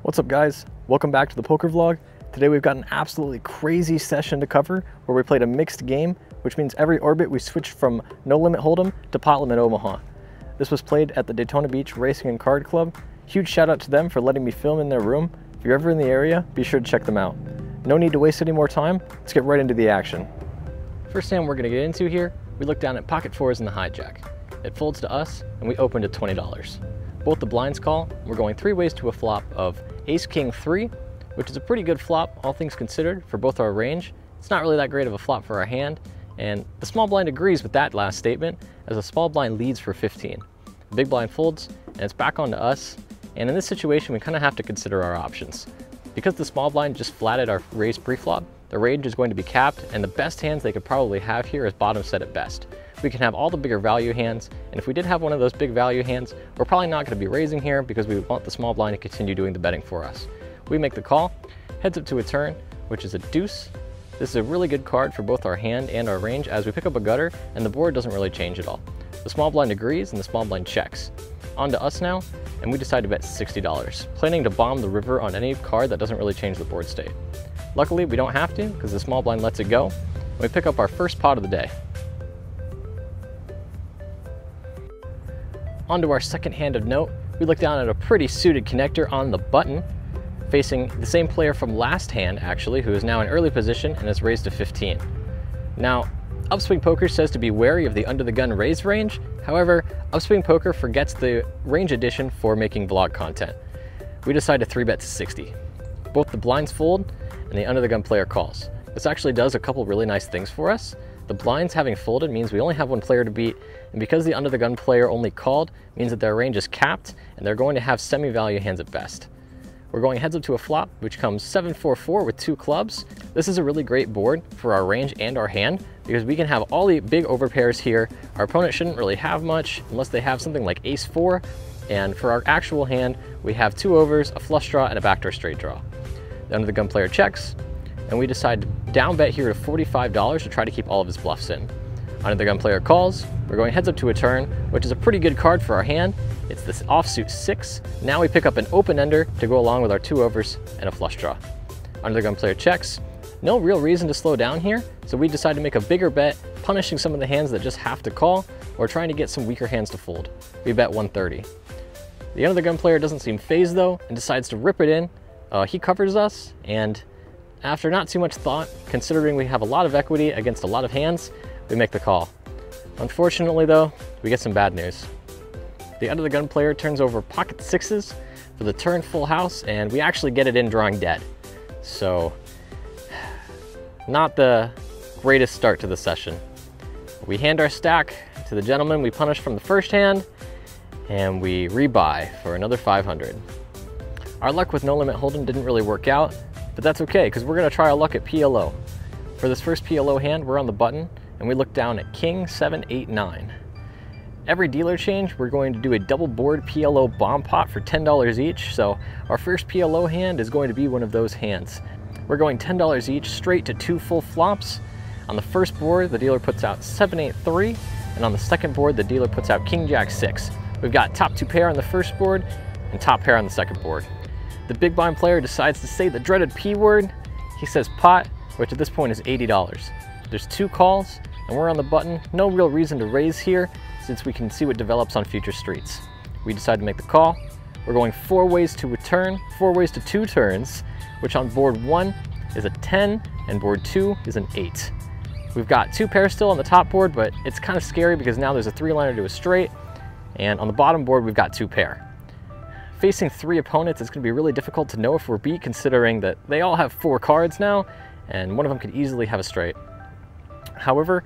What's up guys? Welcome back to the poker vlog. Today we've got an absolutely crazy session to cover where we played a mixed game, which means every orbit we switched from No Limit Hold'em to Pot Limit Omaha. This was played at the Daytona Beach Racing and Card Club. Huge shout out to them for letting me film in their room. If you're ever in the area, be sure to check them out. No need to waste any more time, let's get right into the action. First hand we're going to get into here, we look down at pocket fours in the hijack. It folds to us and we opened at $20. Both the blinds call. We're going three ways to a flop of Ace King 3, which is a pretty good flop, all things considered, for both our range. It's not really that great of a flop for our hand, and the small blind agrees with that last statement, as the small blind leads for 15. The big blind folds, and it's back onto us, and in this situation we kind of have to consider our options. Because the small blind just flatted our raise pre-flop, the range is going to be capped, and the best hands they could probably have here is bottom set at best. We can have all the bigger value hands, and if we did have one of those big value hands, we're probably not going to be raising here because we want the small blind to continue doing the betting for us. We make the call, heads up to a turn, which is a deuce. This is a really good card for both our hand and our range as we pick up a gutter and the board doesn't really change at all. The small blind agrees and the small blind checks. On to us now, and we decide to bet $60, planning to bomb the river on any card that doesn't really change the board state. Luckily, we don't have to because the small blind lets it go, and we pick up our first pot of the day. On to our second hand of note, we look down at a pretty suited connector on the button, facing the same player from last hand actually, who is now in early position and has raised to 15. Now, Upswing Poker says to be wary of the under the gun raise range. However, Upswing Poker forgets the range addition for making vlog content. We decide to 3-bet to 60. Both the blinds fold and the under the gun player calls. This actually does a couple really nice things for us. The blinds having folded means we only have one player to beat, and because the under the gun player only called means that their range is capped and they're going to have semi-value hands at best. We're going heads up to a flop, which comes 7-4-4 with 2 clubs. This is a really great board for our range and our hand because we can have all the big overpairs here. Our opponent shouldn't really have much unless they have something like Ace 4, and for our actual hand, we have 2 overs, a flush draw, and a backdoor straight draw. The under the gun player checks, and we decide to down bet here to $45 to try to keep all of his bluffs in. Under the gun player calls, we're going heads up to a turn, which is a pretty good card for our hand. It's this offsuit 6. Now we pick up an open ender to go along with our 2 overs and a flush draw. Under the gun player checks. No real reason to slow down here, so we decide to make a bigger bet, punishing some of the hands that just have to call, or trying to get some weaker hands to fold. We bet 130. The under the gun player doesn't seem phased though, and decides to rip it in. He covers us, and after not too much thought, considering we have a lot of equity against a lot of hands, we make the call. Unfortunately though, we get some bad news. The under the gun player turns over pocket 6s for the turn full house, and we actually get it in drawing dead. So, not the greatest start to the session. We hand our stack to the gentleman we punished from the first hand, and we rebuy for another 500. Our luck with No Limit Hold'em didn't really work out, but that's okay, because we're going to try our luck at PLO. For this first PLO hand, we're on the button, and we look down at King 7, 8, 9. Every dealer change, we're going to do a double board PLO bomb pot for $10 each, so our first PLO hand is going to be one of those hands. We're going $10 each straight to 2 full flops. On the first board, the dealer puts out 7, 8, 3, and on the second board, the dealer puts out King Jack 6. We've got top 2 pair on the first board and top pair on the second board. The big blind player decides to say the dreaded P word. He says pot, which at this point is $80. There's 2 calls, and we're on the button. No real reason to raise here, since we can see what develops on future streets. We decide to make the call. We're going 4 ways to a turn, 4 ways to 2 turns, which on board 1 is a 10, and board 2 is an 8. We've got 2 pairs still on the top board, but it's kind of scary because now there's a 3-liner to a straight, and on the bottom board we've got 2 pair. Facing 3 opponents, it's going to be really difficult to know if we're beat, considering that they all have 4 cards now, and one of them could easily have a straight. However,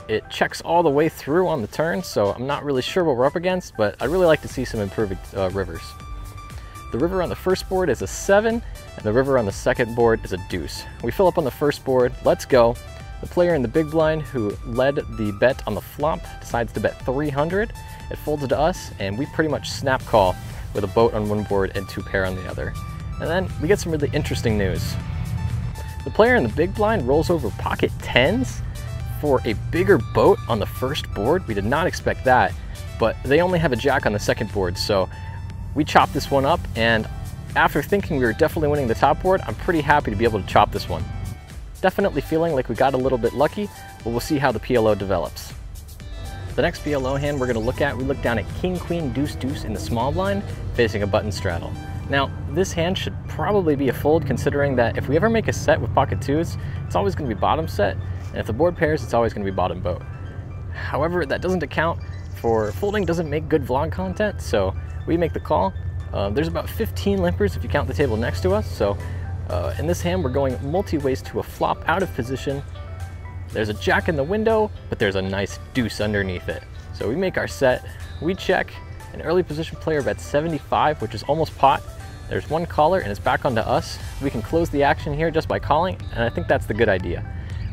it checks all the way through on the turn, so I'm not really sure what we're up against, but I'd really like to see some improved rivers. The river on the first board is a 7, and the river on the second board is a deuce. We fill up on the first board, let's go. The player in the big blind who led the bet on the flop decides to bet 300. It folds to us, and we pretty much snap call with a boat on one board and 2 pair on the other. And then we get some really interesting news. The player in the big blind rolls over pocket 10s for a bigger boat on the first board. We did not expect that, but they only have a jack on the second board, so we chop this one up, and after thinking we were definitely winning the top board, I'm pretty happy to be able to chop this one. Definitely feeling like we got a little bit lucky, but we'll see how the PLO develops. The next PLO hand we're going to look at, we look down at King, Queen, Deuce, Deuce in the small blind, facing a button straddle. Now, this hand should probably be a fold, considering that if we ever make a set with pocket twos, it's always going to be bottom set, and if the board pairs, it's always going to be bottom boat. However, that doesn't account for folding doesn't make good vlog content, so we make the call. There's about 15 limpers if you count the table next to us, so in this hand we're going multi-ways to a flop out of position. There's a jack in the window, but there's a nice deuce underneath it. So we make our set, we check, an early position player bets 75, which is almost pot. There's one caller and it's back onto us. We can close the action here just by calling, and I think that's the good idea.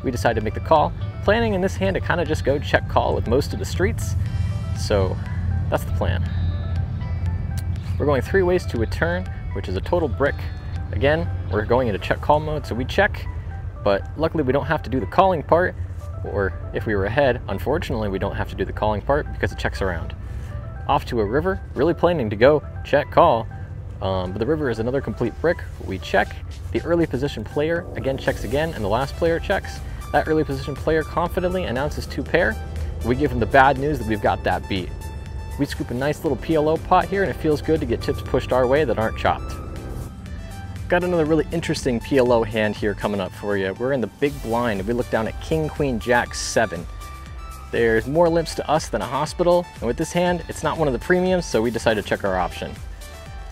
We decide to make the call, planning in this hand to kind of just go check call with most of the streets. So that's the plan. We're going 3 ways to a turn, which is a total brick. Again, we're going into check call mode, so we check, but luckily we don't have to do the calling part, or if we were ahead, unfortunately we don't have to do the calling part because it checks around. Off to a river, really planning to go check call, but the river is another complete brick. We check, the early position player again checks again, and the last player checks. That early position player confidently announces 2 pair. We give him the bad news that we've got that beat. We scoop a nice little PLO pot here, and it feels good to get chips pushed our way that aren't chopped. Got another really interesting PLO hand here coming up for you. We're in the big blind, and we look down at King, Queen, Jack, 7. There's more limps to us than a hospital, and with this hand, it's not one of the premiums, so we decide to check our option.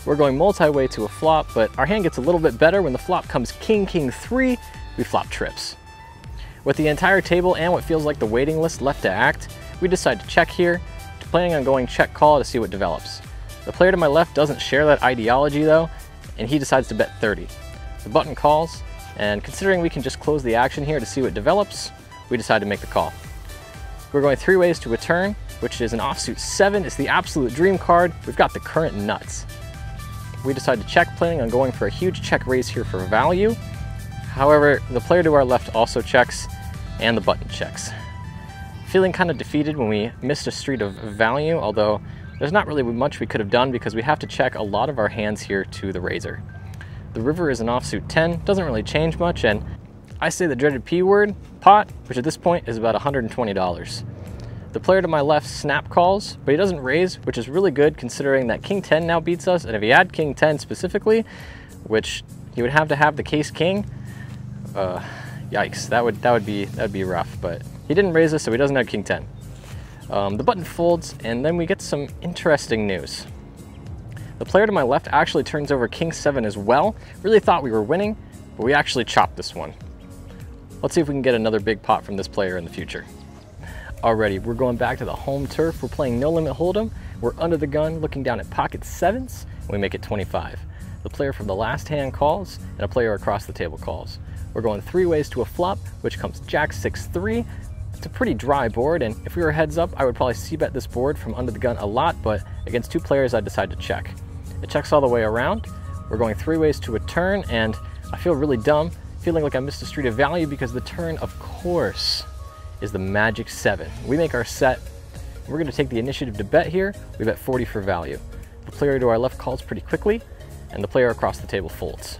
We're going multi-way to a flop, but our hand gets a little bit better when the flop comes King, King, 3, we flop trips. With the entire table and what feels like the waiting list left to act, we decide to check here, planning on going check call to see what develops. The player to my left doesn't share that ideology though, and he decides to bet 30. The button calls, and considering we can just close the action here to see what develops, we decide to make the call. We're going 3 ways to a turn, which is an offsuit 7. It's the absolute dream card. We've got the current nuts. We decide to check, planning on going for a huge check raise here for value. However, the player to our left also checks, and the button checks. Feeling kind of defeated when we missed a street of value, although there's not really much we could have done because we have to check a lot of our hands here to the razor. The river is an offsuit 10, doesn't really change much, and I say the dreaded P word, pot, which at this point is about $120. The player to my left snap calls, but he doesn't raise, which is really good considering that King 10 now beats us, and if he had King 10 specifically, which he would have to have the case king, yikes, that would be rough, but he didn't raise us, so he doesn't have King 10. The button folds, and then we get some interesting news. The player to my left actually turns over King 7 as well. Really thought we were winning, but we actually chopped this one. Let's see if we can get another big pot from this player in the future. Alrighty, we're going back to the home turf. We're playing No Limit Hold'em. We're under the gun, looking down at pocket 7s, and we make it 25. The player from the last hand calls, and a player across the table calls. We're going 3 ways to a flop, which comes Jack 6-3. It's a pretty dry board, and if we were heads up, I would probably c-bet this board from under the gun a lot, but against 2 players, I decide to check. It checks all the way around. We're going 3 ways to a turn, and I feel really dumb, feeling like I missed a street of value because the turn, of course, is the magic 7. We make our set. We're going to take the initiative to bet here. We bet 40 for value. The player to our left calls pretty quickly, and the player across the table folds.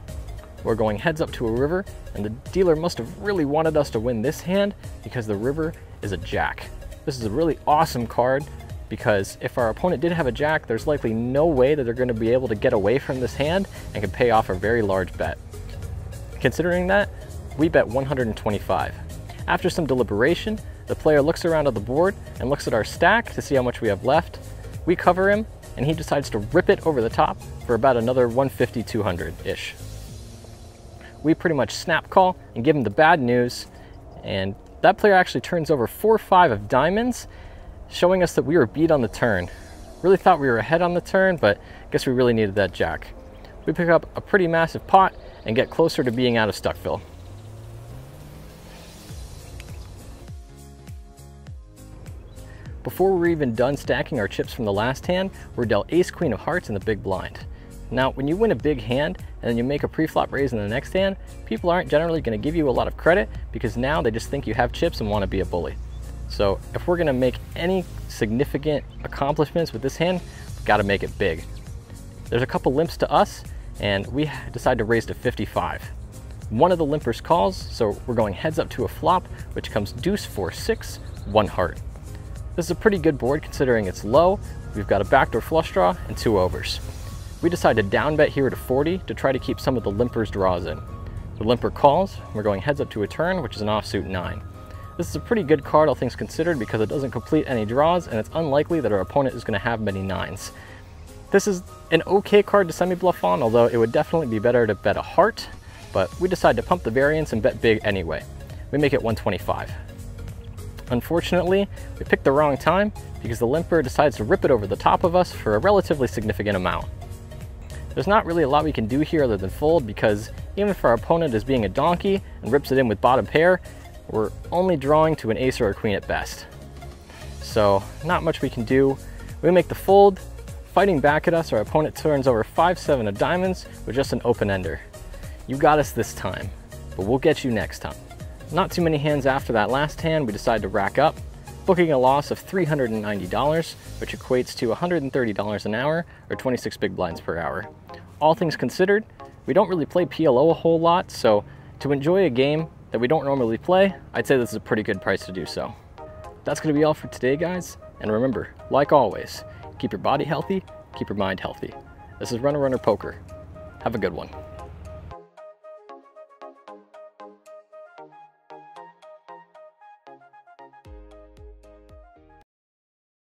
We're going heads up to a river, and the dealer must have really wanted us to win this hand because the river is a jack. This is a really awesome card because if our opponent did have a jack, there's likely no way that they're going to be able to get away from this hand and can pay off a very large bet. Considering that, we bet 125. After some deliberation, the player looks around at the board and looks at our stack to see how much we have left. We cover him, and he decides to rip it over the top for about another 150, 200-ish. We pretty much snap call and give him the bad news, and that player actually turns over 4-5 of diamonds, showing us that we were beat on the turn. Really thought we were ahead on the turn, but I guess we really needed that jack. We pick up a pretty massive pot and get closer to being out of Stuckville. Before we're even done stacking our chips from the last hand, we're dealt ace queen of hearts in the big blind. Now, when you win a big hand and then you make a pre-flop raise in the next hand, people aren't generally going to give you a lot of credit because now they just think you have chips and want to be a bully. So if we're going to make any significant accomplishments with this hand, we've got to make it big. There's a couple limps to us, and we decide to raise to 55. One of the limpers calls, so we're going heads up to a flop, which comes deuce 4-6, 1 heart. This is a pretty good board considering it's low. We've got a backdoor flush draw and 2 overs. We decide to down bet here to 40 to try to keep some of the limpers draws in. The limper calls, we're going heads up to a turn, which is an offsuit 9. This is a pretty good card, all things considered, because it doesn't complete any draws, and it's unlikely that our opponent is going to have many 9s. This is an okay card to semi-bluff on, although it would definitely be better to bet a heart, but we decide to pump the variance and bet big anyway. We make it 125. Unfortunately, we picked the wrong time because the limper decides to rip it over the top of us for a relatively significant amount. There's not really a lot we can do here other than fold, because even if our opponent is being a donkey and rips it in with bottom pair, we're only drawing to an ace or a queen at best. So not much we can do. We make the fold. Fighting back at us, our opponent turns over 5-7 of diamonds with just an open-ender. You got us this time, but we'll get you next time. Not too many hands after that last hand, we decide to rack up, booking a loss of $390, which equates to $130 an hour, or 26 big blinds per hour. All things considered, we don't really play PLO a whole lot, so to enjoy a game that we don't normally play, I'd say this is a pretty good price to do so. That's going to be all for today, guys, and remember, like always, keep your body healthy, keep your mind healthy. This is Runner Poker. Have a good one.